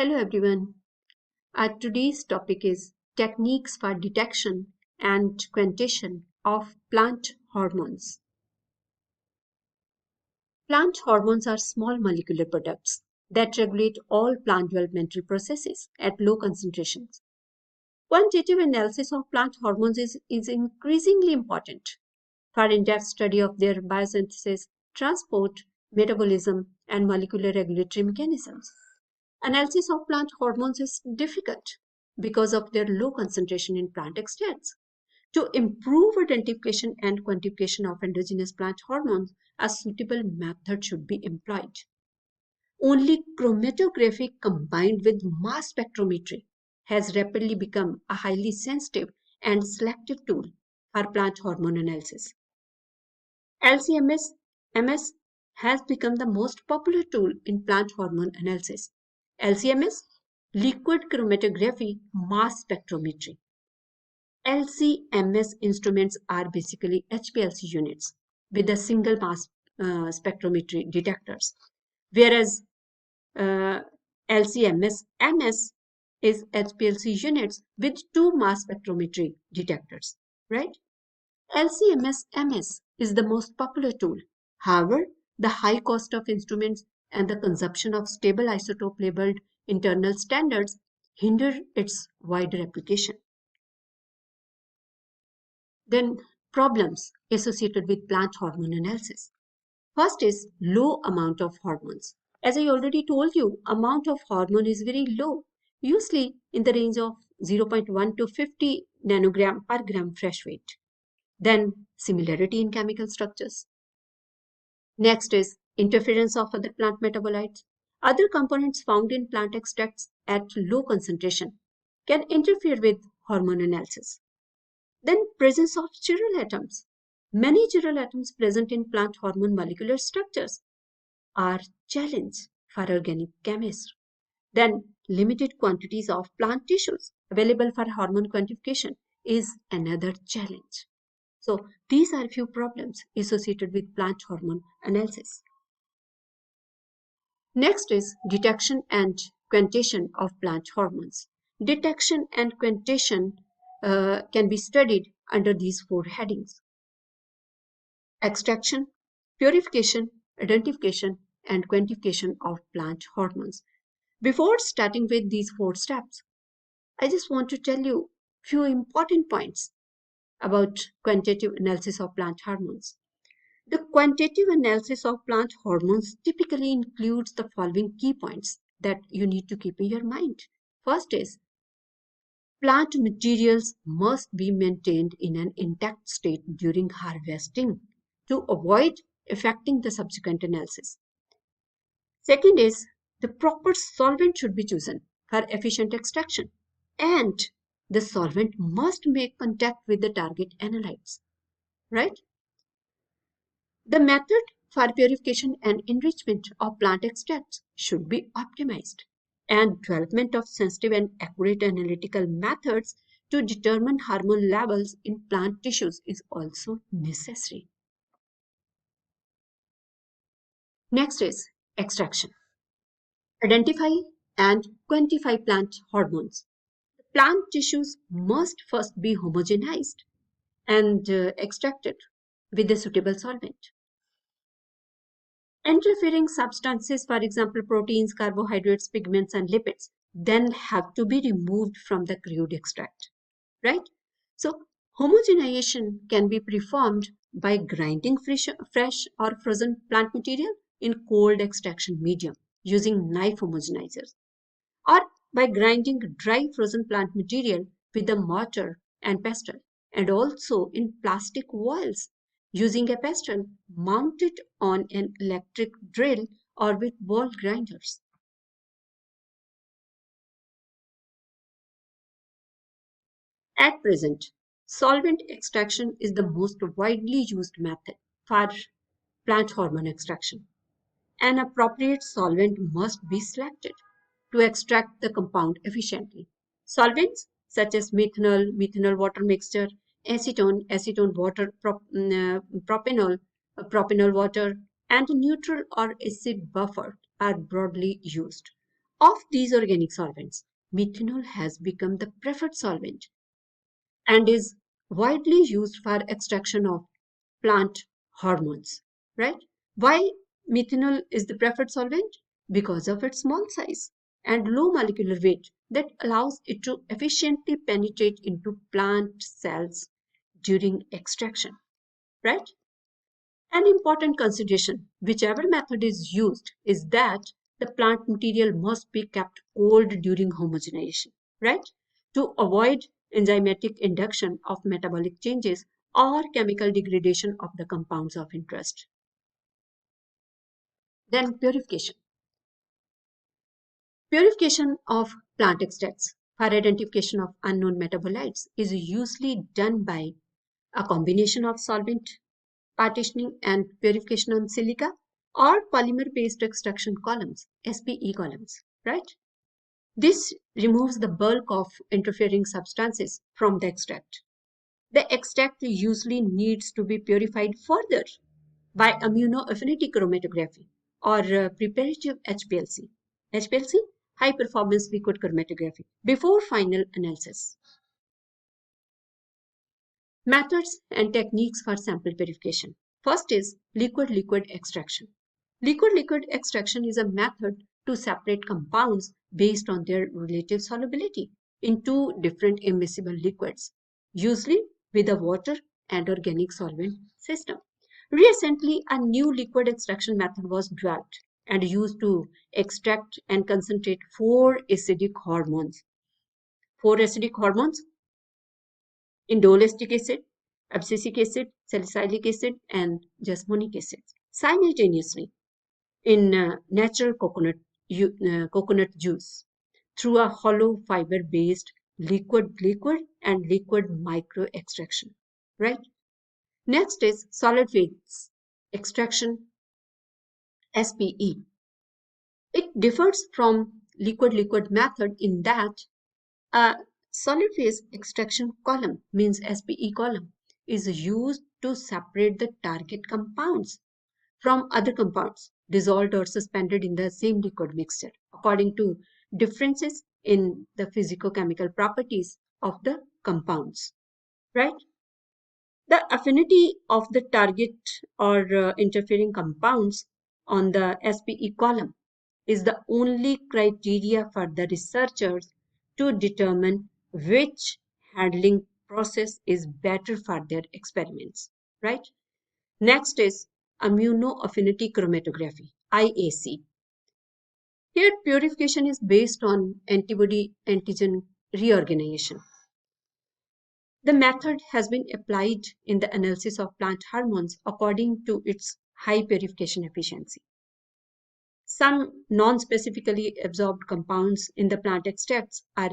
Hello everyone. Today's topic is techniques for detection and quantitation of plant hormones. Plant hormones are small molecular products that regulate all plant developmental processes at low concentrations. Quantitative analysis of plant hormones is increasingly important for in-depth study of their biosynthesis, transport, metabolism, and molecular regulatory mechanisms. Analysis of plant hormones is difficult because of their low concentration in plant extracts. To improve identification and quantification of endogenous plant hormones, a suitable method should be employed. Only chromatography combined with mass spectrometry has rapidly become a highly sensitive and selective tool for plant hormone analysis. LCMS MS has become the most popular tool in plant hormone analysis. LCMS, liquid chromatography mass spectrometry. LCMS instruments are basically HPLC units with a single mass spectrometry detectors, whereas LCMS MS is HPLC units with two mass spectrometry detectors, right? LCMS MS is the most popular tool. However, the high cost of instruments and the consumption of stable isotope-labeled internal standards hinder its wider application. Then, problems associated with plant hormone analysis. First is low amount of hormones. As I already told you, amount of hormone is very low, usually in the range of 0.1 to 50 nanogram per gram fresh weight. Then similarity in chemical structures. Next is interference of other plant metabolites. Other components found in plant extracts at low concentration can interfere with hormone analysis. Then presence of chiral atoms. Many chiral atoms present in plant hormone molecular structures are challenge for organic chemists. Then limited quantities of plant tissues available for hormone quantification is another challenge. So these are few problems associated with plant hormone analysis. Next is detection and quantitation of plant hormones. Detection and quantitation can be studied under these four headings: extraction, purification, identification, and quantification of plant hormones. Before starting with these four steps, I just want to tell you few important points about quantitative analysis of plant hormones. The quantitative analysis of plant hormones typically includes the following key points that you need to keep in your mind. First is plant materials must be maintained in an intact state during harvesting to avoid affecting the subsequent analysis. Second is the proper solvent should be chosen for efficient extraction, and the solvent must make contact with the target analytes, right? The method for purification and enrichment of plant extracts should be optimized, and development of sensitive and accurate analytical methods to determine hormone levels in plant tissues is also necessary. Next is extraction. Identify and quantify plant hormones. Plant tissues must first be homogenized and extracted with a suitable solvent. Interfering substances, for example, proteins, carbohydrates, pigments, and lipids, then have to be removed from the crude extract, right? So, homogenization can be performed by grinding fresh or frozen plant material in cold extraction medium using knife homogenizers, or by grinding dry frozen plant material with a mortar and pestle, and also in plastic vials using a pestle mounted on an electric drill or with ball grinders. At present, solvent extraction is the most widely used method for plant hormone extraction. An appropriate solvent must be selected to extract the compound efficiently. Solvents such as methanol, methanol water mixture, acetone, acetone water, propanol, propanol water, and neutral or acid buffer are broadly used. Of these organic solvents, methanol has become the preferred solvent and is widely used for extraction of plant hormones, right? Why methanol is the preferred solvent? Because of its small size and low molecular weight that allows it to efficiently penetrate into plant cells during extraction, right? An important consideration, whichever method is used, is that the plant material must be kept cold during homogenization, right? To avoid enzymatic induction of metabolic changes or chemical degradation of the compounds of interest. Then purification. Purification of plant extracts for identification of unknown metabolites is usually done by a combination of solvent partitioning and purification on silica or polymer-based extraction columns, SPE columns, right? This removes the bulk of interfering substances from the extract. The extract usually needs to be purified further by immunoaffinity chromatography or preparative HPLC. HPLC, high performance liquid chromatography, before final analysis. Methods and techniques for sample purification. First is liquid-liquid extraction. Liquid-liquid extraction is a method to separate compounds based on their relative solubility in two different immiscible liquids, usually with a water and organic solvent system. Recently, a new liquid extraction method was developed and used to extract and concentrate four acidic hormones. Four acidic hormones: indolic acid, abscisic acid, salicylic acid, and jasmonic acid simultaneously in natural coconut juice through a hollow fiber based liquid and liquid micro extraction, right? Next is solid phase extraction, SPE. It differs from liquid method in that a solid phase extraction column, means SPE column, is used to separate the target compounds from other compounds dissolved or suspended in the same liquid mixture according to differences in the physicochemical properties of the compounds, right? The affinity of the target or interfering compounds on the SPE column is the only criteria for the researchers to determine which handling process is better for their experiments, right? Next is immunoaffinity chromatography, IAC. Here, purification is based on antibody antigen reorganization. The method has been applied in the analysis of plant hormones according to its high purification efficiency. Some non-specifically absorbed compounds in the plant extracts are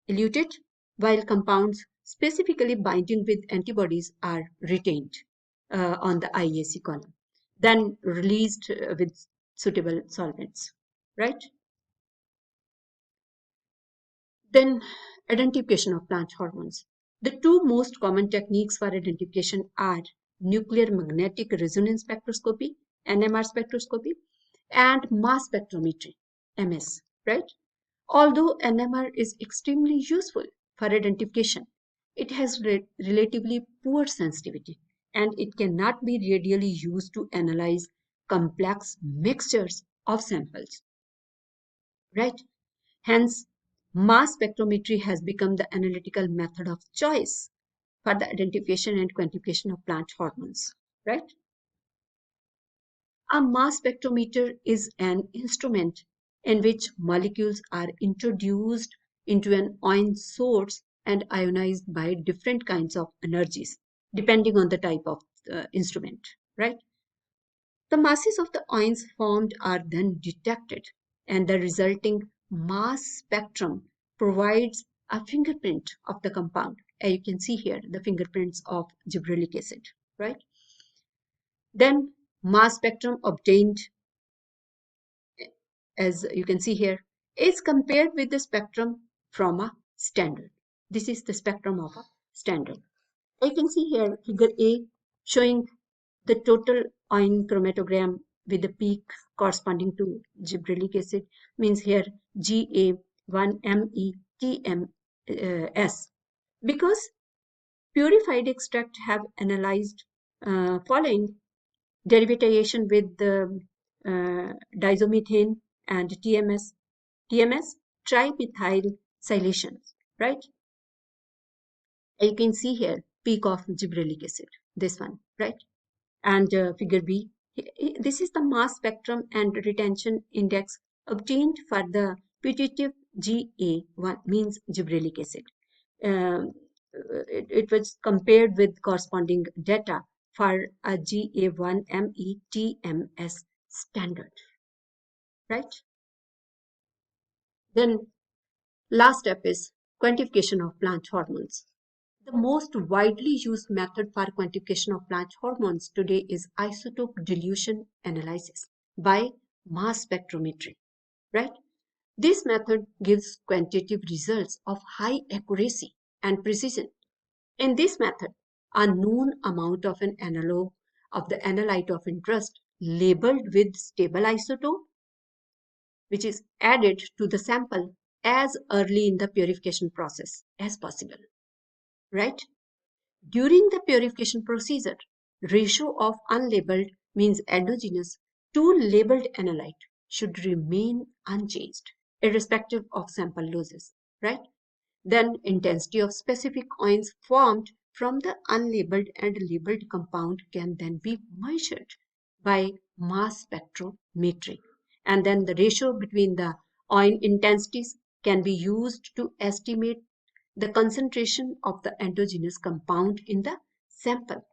eluted, while compounds specifically binding with antibodies are retained on the IAC column, then released with suitable solvents, right? Then identification of plant hormones. The two most common techniques for identification are nuclear magnetic resonance spectroscopy, NMR spectroscopy, and mass spectrometry, MS, right? Although NMR is extremely useful for identification, it has relatively poor sensitivity and it cannot be readily used to analyze complex mixtures of samples, right? Hence, mass spectrometry has become the analytical method of choice for the identification and quantification of plant hormones, right? A mass spectrometer is an instrument in which molecules are introduced into an ion source and ionized by different kinds of energies, depending on the type of instrument, right? The masses of the ions formed are then detected, and the resulting mass spectrum provides a fingerprint of the compound. As you can see here, the fingerprints of gibberellic acid, right? Then mass spectrum obtained, as you can see here, is compared with the spectrum from a standard. This is the spectrum of a standard. You can see here figure A showing the total ion chromatogram with the peak corresponding to gibberellic acid, means here Ga1-MeTMS, because purified extract have analyzed following derivatization with the diazomethane and TMS, trimethyl silations, right? You can see here peak of gibberellic acid, this one, right? And figure B, this is the mass spectrum and retention index obtained for the putative Ga1, means gibberellic acid. It was compared with corresponding data for a Ga1-MeTMS standard, right? Then last step is quantification of plant hormones. The most widely used method for quantification of plant hormones today is isotope dilution analysis by mass spectrometry, right? This method gives quantitative results of high accuracy and precision. In this method, a known amount of an analog of the analyte of interest labeled with stable isotope, which is added to the sample as early in the purification process as possible, right? During the purification procedure, ratio of unlabeled, means endogenous, to labeled analyte should remain unchanged, irrespective of sample losses, right? Then intensity of specific ions formed from the unlabeled and labeled compound can then be measured by mass spectrometry. And then the ratio between the ion intensities can be used to estimate the concentration of the endogenous compound in the sample.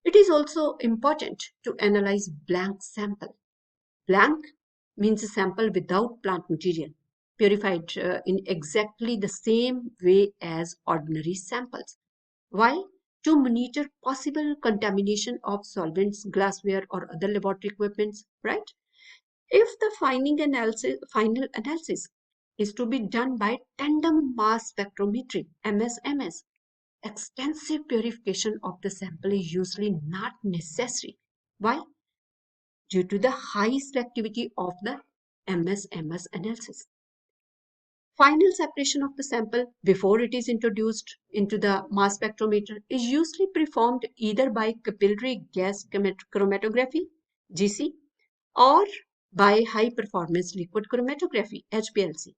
It is also important to analyze blank sample. Blank means a sample without plant material, purified in exactly the same way as ordinary samples. Why? To monitor possible contamination of solvents, glassware, or other laboratory equipments, right? If the final analysis is to be done by tandem mass spectrometry, MSMS, extensive purification of the sample is usually not necessary. Why? Due to the high selectivity of the MSMS analysis. Final separation of the sample before it is introduced into the mass spectrometer is usually performed either by capillary gas chromatography, GC, or by high performance liquid chromatography, HPLC.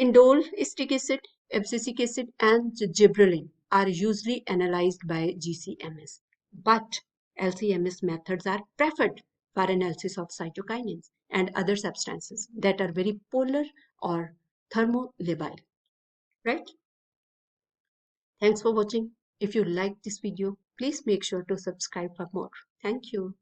Indole, acetic acid, abscisic acid, and gibberellin are usually analyzed by GCMS, but LCMS methods are preferred for analysis of cytokinins and other substances that are very polar or thermolabile, right? Thanks for watching. If you liked this video, please make sure to subscribe for more. Thank you.